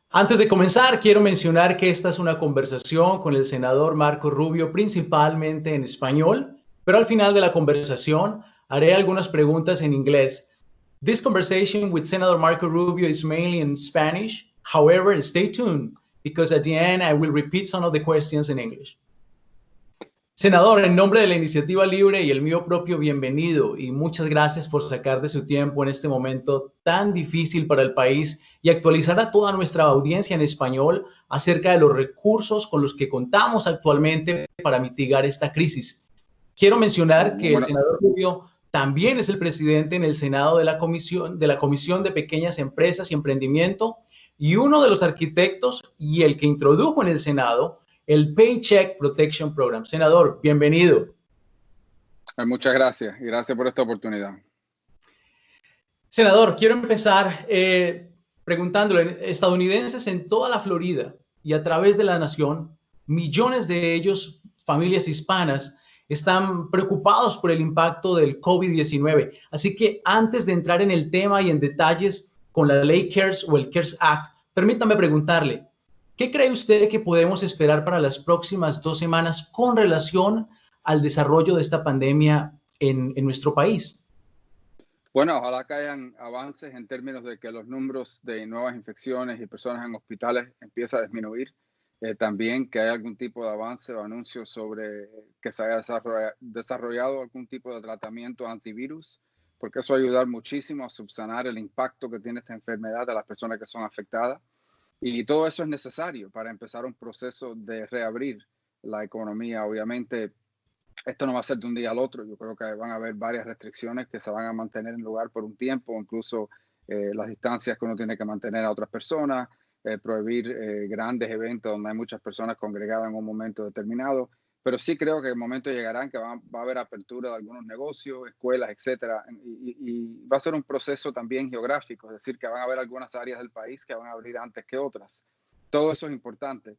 Antes de comenzar, quiero mencionar que esta es una conversación con el senador Marco Rubio, principalmente en español, pero al final de la conversación haré algunas preguntas en inglés. This conversation with Senator Marco Rubio is mainly in Spanish. However, stay tuned because at the end I will repeat some of the questions in English. Senador, en nombre de la Iniciativa Libre y el mío propio, bienvenido y muchas gracias por sacar de su tiempo en este momento tan difícil para el país y actualizar a toda nuestra audiencia en español acerca de los recursos con los que contamos actualmente para mitigar esta crisis. Quiero mencionar Muy que el bueno. senador Rubio también es el presidente en el Senado de la Comisión de Pequeñas Empresas y Emprendimiento y uno de los arquitectos y el que introdujo en el Senado el Paycheck Protection Program. Senador, bienvenido. Muchas gracias y gracias por esta oportunidad. Senador, quiero empezar preguntándole, estadounidenses en toda la Florida y a través de la nación, millones de ellos, familias hispanas, están preocupados por el impacto del COVID-19. Así que antes de entrar en el tema y en detalles con la ley CARES o el CARES Act, permítame preguntarle, ¿qué cree usted que podemos esperar para las próximas 2 semanas con relación al desarrollo de esta pandemia en nuestro país? Bueno, ojalá que hayan avances en términos de que los números de nuevas infecciones y personas en hospitales empiecen a disminuir. También que haya algún tipo de avance o anuncio sobre que se haya desarrollado algún tipo de tratamiento antivirus, porque eso va a ayudar muchísimo a subsanar el impacto que tiene esta enfermedad a las personas que son afectadas. Y todo eso es necesario para empezar un proceso de reabrir la economía. Obviamente, esto no va a ser de un día al otro. Yo creo que van a haber varias restricciones que se van a mantener en lugar por un tiempo, incluso las distancias que uno tiene que mantener a otras personas, prohibir grandes eventos donde hay muchas personas congregadas en un momento determinado. Pero sí creo que el momento llegará en que va a haber apertura de algunos negocios, escuelas, etcétera. Y va a ser un proceso también geográfico, es decir, que van a haber algunas áreas del país que van a abrir antes que otras. Todo eso es importante.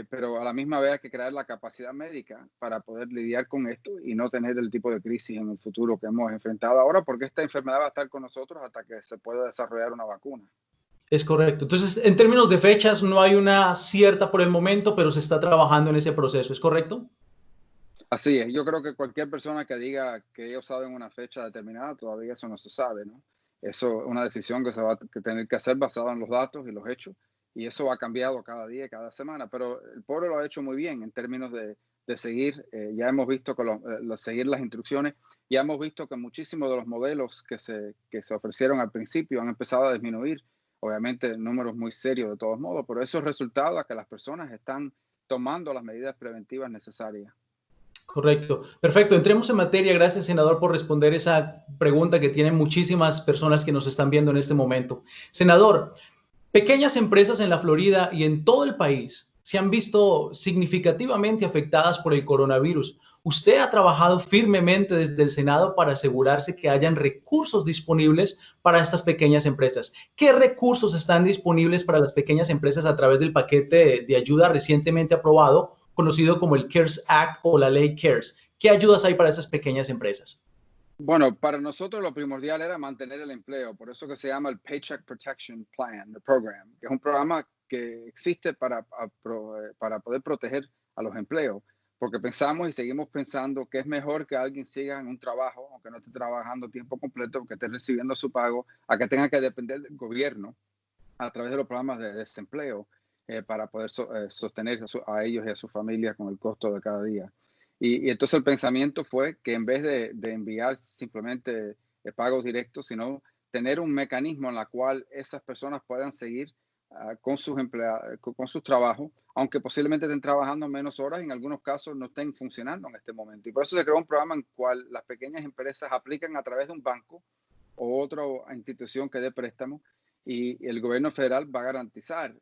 Pero a la misma vez hay que crear la capacidad médica para poder lidiar con esto y no tener el tipo de crisis en el futuro que hemos enfrentado ahora, porque esta enfermedad va a estar con nosotros hasta que se pueda desarrollar una vacuna. Es correcto. Entonces, en términos de fechas, no hay una cierta por el momento, pero se está trabajando en ese proceso. ¿Es correcto? Así es, yo creo que cualquier persona que diga que ellos saben una fecha determinada, todavía eso no se sabe, ¿no? Eso es una decisión que se va a tener que hacer basada en los datos y los hechos, y eso ha cambiado cada día, cada semana, pero el pueblo lo ha hecho muy bien en términos de seguir, ya hemos visto que seguir las instrucciones, ya hemos visto que muchísimos de los modelos que se ofrecieron al principio han empezado a disminuir, obviamente números muy serios de todos modos, pero eso es resultado a que las personas están tomando las medidas preventivas necesarias. Correcto. Perfecto. Entremos en materia. Gracias, senador, por responder esa pregunta que tienen muchísimas personas que nos están viendo en este momento. Senador, pequeñas empresas en la Florida y en todo el país se han visto significativamente afectadas por el coronavirus. Usted ha trabajado firmemente desde el Senado para asegurarse que hayan recursos disponibles para estas pequeñas empresas. ¿Qué recursos están disponibles para las pequeñas empresas a través del paquete de ayuda recientemente aprobado, conocido como el CARES Act o la ley CARES? ¿Qué ayudas hay para esas pequeñas empresas? Bueno, para nosotros lo primordial era mantener el empleo, por eso que se llama el Paycheck Protection Plan, el program, que es un programa que existe para poder proteger a los empleos, porque pensamos y seguimos pensando que es mejor que alguien siga en un trabajo, aunque no esté trabajando tiempo completo, que esté recibiendo su pago, a que tenga que depender del gobierno a través de los programas de desempleo para poder sostener a ellos y a sus familias con el costo de cada día. Y entonces el pensamiento fue que en vez de enviar simplemente pagos directos, sino tener un mecanismo en la cual esas personas puedan seguir con con sus trabajos, aunque posiblemente estén trabajando menos horas, en algunos casos no estén funcionando en este momento. Y por eso se creó un programa en el cual las pequeñas empresas aplican a través de un banco o otra institución que dé préstamo y el gobierno federal va a garantizar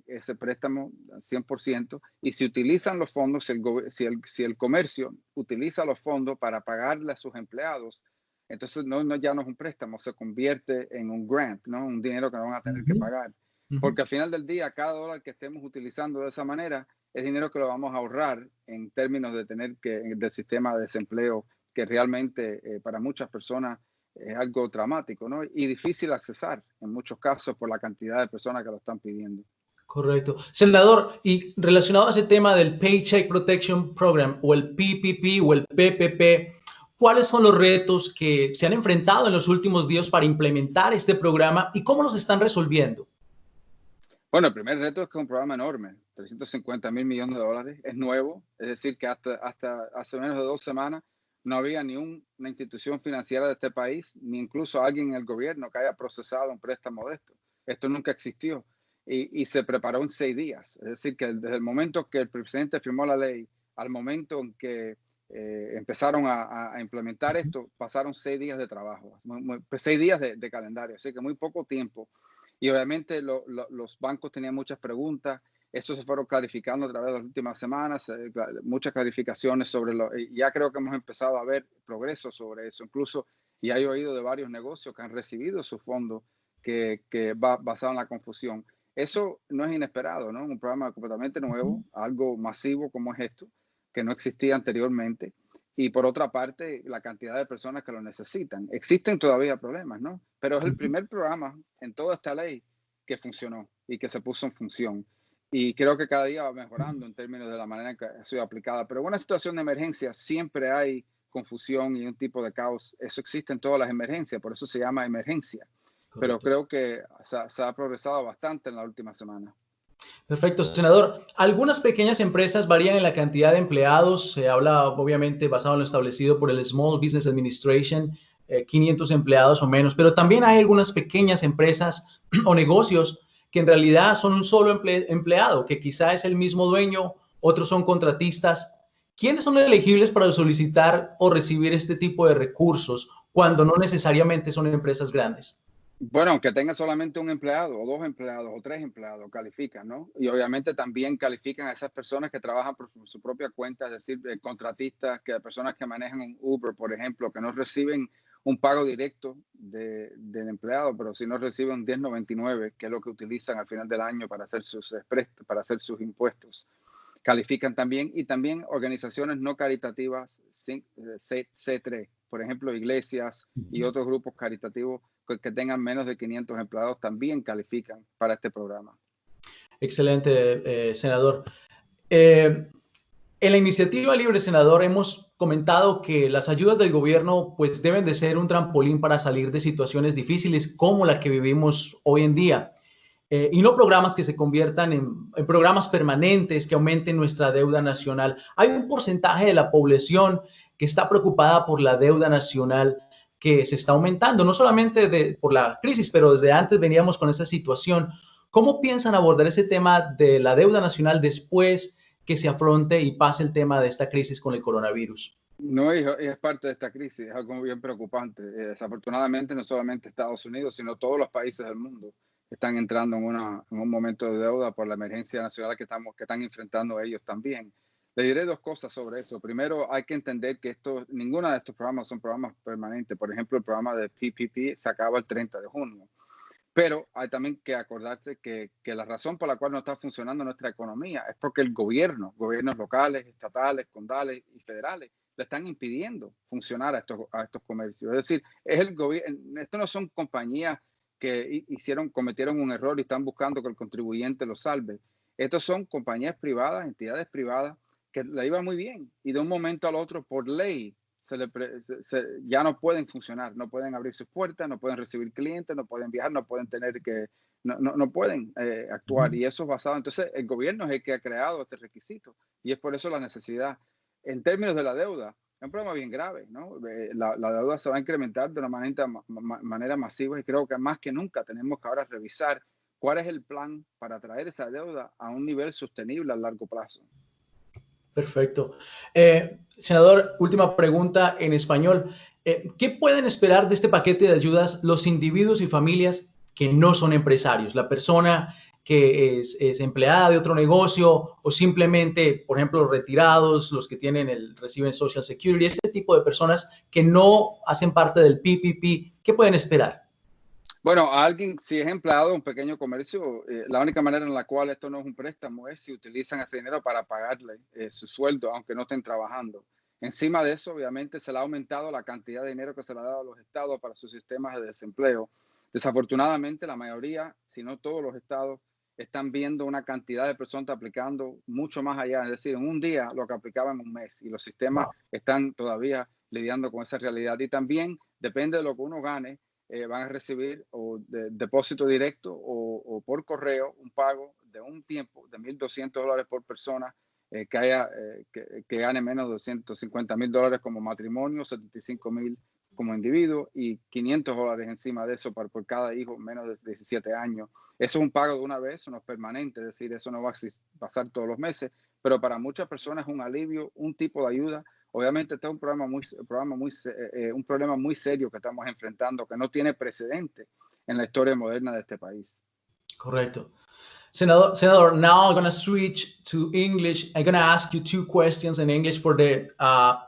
ese préstamo al 100%. Y si utilizan los fondos, si el comercio utiliza los fondos para pagarle a sus empleados, entonces ya no es un préstamo, se convierte en un grant, ¿no? Un dinero que no van a tener que Ujú, pagar. ujú. Porque al final del día, cada dólar que estemos utilizando de esa manera es dinero que lo vamos a ahorrar en términos de tener del sistema de desempleo, que realmente para muchas personas es algo dramático, ¿no? Y difícil accesar en muchos casos por la cantidad de personas que lo están pidiendo. Correcto. Senador, y relacionado a ese tema del Paycheck Protection Program o el PPP o el PPP, ¿cuáles son los retos que se han enfrentado en los últimos días para implementar este programa y cómo los están resolviendo? Bueno, el primer reto es que es un programa enorme, 350.000 millones de dólares, es nuevo, es decir, que hasta hace menos de 2 semanas no había ni una institución financiera de este país, ni incluso alguien en el gobierno que haya procesado un préstamo de esto. Esto nunca existió y se preparó en 6 días. Es decir, que desde el momento que el presidente firmó la ley al momento en que empezaron a implementar esto, pasaron 6 días de trabajo, 6 días de calendario, así que muy poco tiempo. Y obviamente los bancos tenían muchas preguntas. Eso se fueron clarificando a través de las últimas semanas, muchas clarificaciones sobre y ya creo que hemos empezado a ver progreso sobre eso. Incluso ya he oído de varios negocios que han recibido sus fondos que va basado en la confusión. Eso no es inesperado, ¿no? Un programa completamente nuevo, algo masivo como es esto, que no existía anteriormente. Y por otra parte, la cantidad de personas que lo necesitan. Existen todavía problemas, ¿no? Pero es el primer programa en toda esta ley que funcionó y que se puso en función. Y creo que cada día va mejorando en términos de la manera en que ha sido aplicada. Pero en una situación de emergencia siempre hay confusión y un tipo de caos. Eso existe en todas las emergencias, por eso se llama emergencia. Pero Correcto. creo que se ha progresado bastante en la última semana. Perfecto, senador. Algunas pequeñas empresas varían en la cantidad de empleados. Se habla, obviamente, basado en lo establecido por el Small Business Administration, 500 empleados o menos, pero también hay algunas pequeñas empresas o negocios que en realidad son un solo empleado, que quizá es el mismo dueño, otros son contratistas. ¿Quiénes son elegibles para solicitar o recibir este tipo de recursos cuando no necesariamente son empresas grandes? Bueno, aunque tenga solamente un empleado o 2 empleados o 3 empleados, califican, ¿no? Y obviamente también califican a esas personas que trabajan por su propia cuenta, es decir, contratistas, que personas que manejan un Uber, por ejemplo, que no reciben un pago directo del empleado, pero sí no reciben un 1099, que es lo que utilizan al final del año para hacer para hacer sus impuestos. Califican también, y también organizaciones no caritativas, C3, por ejemplo, iglesias y otros grupos caritativos que tengan menos de 500 empleados también califican para este programa. Excelente, senador. Eh, en la iniciativa Libre Senador hemos comentado que las ayudas del gobierno pues deben de ser un trampolín para salir de situaciones difíciles como la que vivimos hoy en día, y no programas que se conviertan en programas permanentes que aumenten nuestra deuda nacional. Hay un porcentaje de la población que está preocupada por la deuda nacional que se está aumentando, no solamente por la crisis, pero desde antes veníamos con esa situación. ¿Cómo piensan abordar ese tema de la deuda nacional después que se afronte y pase el tema de esta crisis con el coronavirus? No, es parte de esta crisis, es algo bien preocupante. Desafortunadamente, no solamente Estados Unidos, sino todos los países del mundo están entrando en un momento de deuda por la emergencia nacional que están enfrentando ellos también. Le diré 2 cosas sobre eso. Primero, hay que entender que ninguno de estos programas son programas permanentes. Por ejemplo, el programa de PPP se acaba el 30 de junio. Pero hay también que acordarse que la razón por la cual no está funcionando nuestra economía es porque gobiernos locales, estatales, condales y federales, le están impidiendo funcionar a estos comercios. Es decir, es el gobierno, esto no son compañías que cometieron un error y están buscando que el contribuyente lo salve. Estos son compañías privadas, entidades privadas que le iba muy bien y de un momento al otro, por ley, ya no pueden funcionar, no pueden abrir sus puertas, no pueden recibir clientes, no pueden viajar, no pueden no pueden actuar. Y eso es basado, entonces el gobierno es el que ha creado este requisito y es por eso la necesidad. En términos de la deuda, es un problema bien grave, ¿no? La deuda se va a incrementar de una manera masiva y creo que más que nunca tenemos que ahora revisar cuál es el plan para traer esa deuda a un nivel sostenible a largo plazo. Perfecto. Senador, última pregunta en español. ¿Qué pueden esperar de este paquete de ayudas los individuos y familias que no son empresarios? La persona que es empleada de otro negocio o simplemente, por ejemplo, los retirados, los que reciben Social Security, ese tipo de personas que no hacen parte del PPP, ¿qué pueden esperar? Bueno, a alguien, si es empleado de un pequeño comercio, la única manera en la cual esto no es un préstamo es si utilizan ese dinero para pagarle su sueldo, aunque no estén trabajando. Encima de eso, obviamente, se le ha aumentado la cantidad de dinero que se le ha dado a los estados para sus sistemas de desempleo. Desafortunadamente, la mayoría, si no todos los estados, están viendo una cantidad de personas aplicando mucho más allá. Es decir, en un día lo que aplicaban en un mes, y los sistemas están todavía lidiando con esa realidad. Y también depende de lo que uno gane, van a recibir o de depósito directo o por correo un pago de un tiempo de $1,200 por persona que gane menos de $250,000 como matrimonio, 75,000 como individuo y $500 encima de eso por cada hijo menos de 17 años. Eso es un pago de una vez, no es permanente, es decir, eso no va a pasar todos los meses, pero para muchas personas es un alivio, un tipo de ayuda. Obviamente este es un problema muy serio que estamos enfrentando, que no tiene precedente en la historia moderna de este país. Correcto. Senator, now I'm going to switch to English. I'm going to ask you two questions in English for the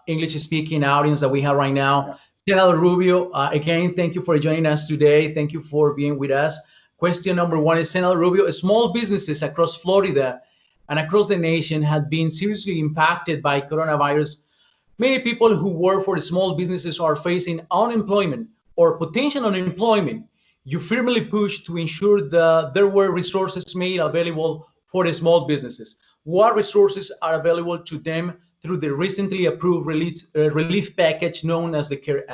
English-speaking audience that we have right now. Yeah. Senator Rubio, again, thank you for joining us today. Thank you for being with us. Question number one is, Senator Rubio, small businesses across Florida and across the nation have been seriously impacted by coronavirus. Many people who work for small businesses are facing unemployment or potential unemployment. You firmly pushed to ensure that there were resources made available for the small businesses. What resources are available to them through the recently approved relief package known as the CARES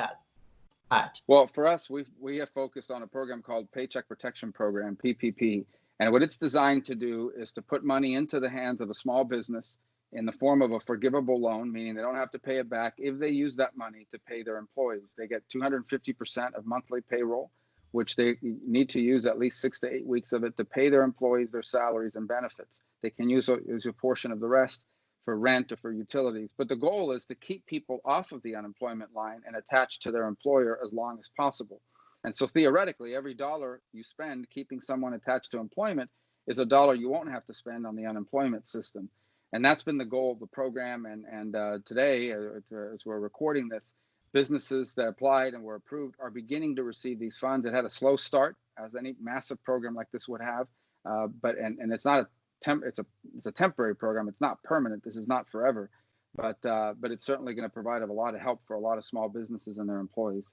Act? Well, for us, we have focused on a program called Paycheck Protection Program, PPP. And what it's designed to do is to put money into the hands of a small business in the form of a forgivable loan, meaning they don't have to pay it back if they use that money to pay their employees. They get 250% of monthly payroll, which they need to use at least 6 to 8 weeks of it to pay their employees their salaries and benefits. They can use a portion of the rest for rent or for utilities. But the goal is to keep people off of the unemployment line and attached to their employer as long as possible. And so theoretically, every dollar you spend keeping someone attached to employment is a dollar you won't have to spend on the unemployment system. And that's been the goal of the program. And today, as we're recording this, businesses that applied and were approved are beginning to receive these funds. It had a slow start, as any massive program like this would have, but it's not it's a temporary program. It's not permanent. This is not forever, but it's certainly going to provide a lot of help for a lot of small businesses and their employees.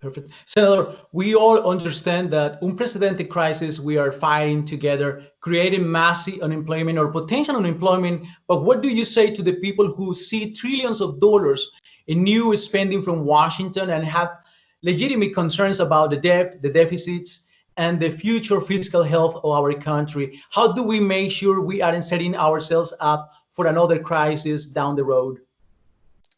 Perfect. Senator, we all understand that unprecedented crisis we are fighting together, creating massive unemployment or potential unemployment. But what do you say to the people who see trillions of dollars in new spending from Washington and have legitimate concerns about the debt, the deficits, and the future fiscal health of our country? How do we make sure we aren't setting ourselves up for another crisis down the road?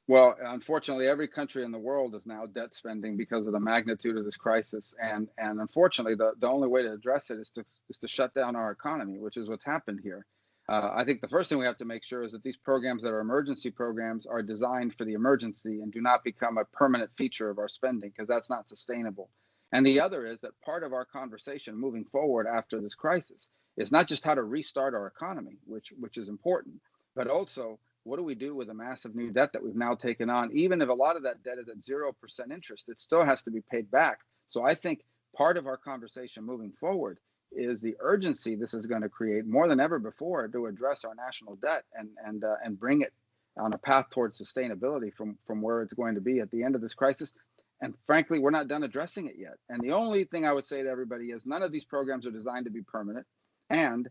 Well, unfortunately, every country in the world is now debt spending because of the magnitude of this crisis. And unfortunately, the only way to address it is to shut down our economy, which is what's happened here. I think the first thing we have to make sure is that these programs that are emergency programs are designed for the emergency and do not become a permanent feature of our spending, because that's not sustainable. And the other is that part of our conversation moving forward after this crisis is not just how to restart our economy, which is important, but also what do we do with the massive new debt that we've now taken on? Even if a lot of that debt is at 0% interest, it still has to be paid back. So I think part of our conversation moving forward is the urgency this is going to create more than ever before to address our national debt and bring it on a path towards sustainability from where it's going to be at the end of this crisis. And frankly, we're not done addressing it yet. And the only thing I would say to everybody is none of these programs are designed to be permanent. And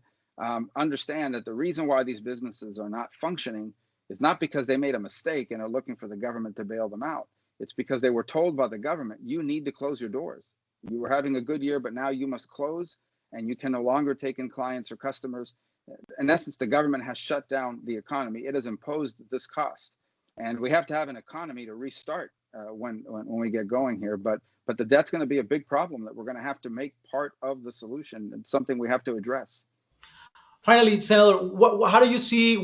understand that the reason why these businesses are not functioning is not because they made a mistake and are looking for the government to bail them out. It's because they were told by the government, you need to close your doors. You were having a good year, but now you must close and you can no longer take in clients or customers. In essence, the government has shut down the economy. It has imposed this cost. And we have to have an economy to restart when we get going here. But the debt's going to be a big problem that we're going to have to make part of the solution. It's something we have to address. Finally, Senator, what do you see,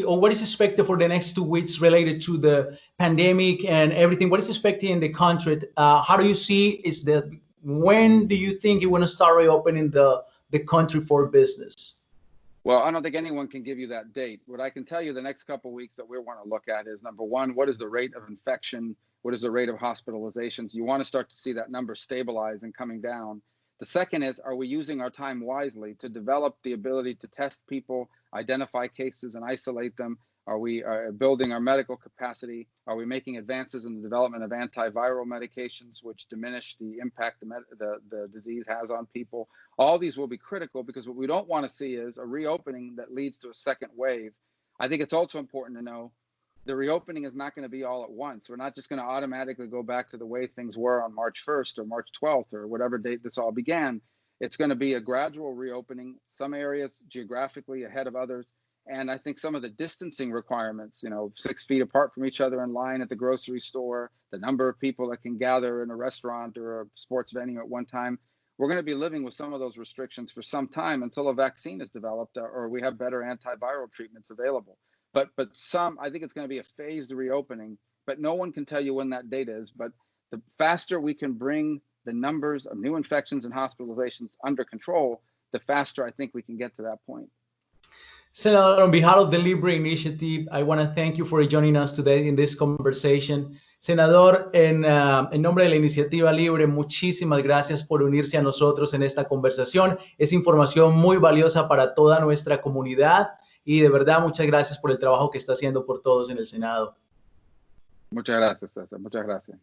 or what is expected for the next 2 weeks related to the pandemic and everything? What is expected in the country? How do you see when do you think you want to start reopening the country for business? Well, I don't think anyone can give you that date. What I can tell you the next couple of weeks that we want to look at is, number one, what is the rate of infection? What is the rate of hospitalizations? You want to start to see that number stabilize and coming down. The second is, are we using our time wisely to develop the ability to test people, identify cases and isolate them? Are we building our medical capacity? Are we making advances in the development of antiviral medications, which diminish the impact the disease has on people? All these will be critical, because what we don't want to see is a reopening that leads to a second wave. I think it's also important to know the reopening is not going to be all at once. We're not just going to automatically go back to the way things were on March 1st or March 12th or whatever date this all began. It's going to be a gradual reopening, some areas geographically ahead of others. And I think some of the distancing requirements, 6 feet apart from each other in line at the grocery store, the number of people that can gather in a restaurant or a sports venue at one time, we're going to be living with some of those restrictions for some time until a vaccine is developed or we have better antiviral treatments available. But I think it's going to be a phased reopening, but no one can tell you when that date is. But the faster we can bring the numbers of new infections and hospitalizations under control, the faster I think we can get to that point. Senator, on behalf of the Libre Initiative, I want to thank you for joining us today in this conversation. Senador, en nombre de la Iniciativa Libre, muchísimas gracias por unirse a nosotros en esta conversación. Es información muy valiosa para toda nuestra comunidad y de verdad muchas gracias por el trabajo que está haciendo por todos en el Senado. Muchas gracias, César. Muchas gracias.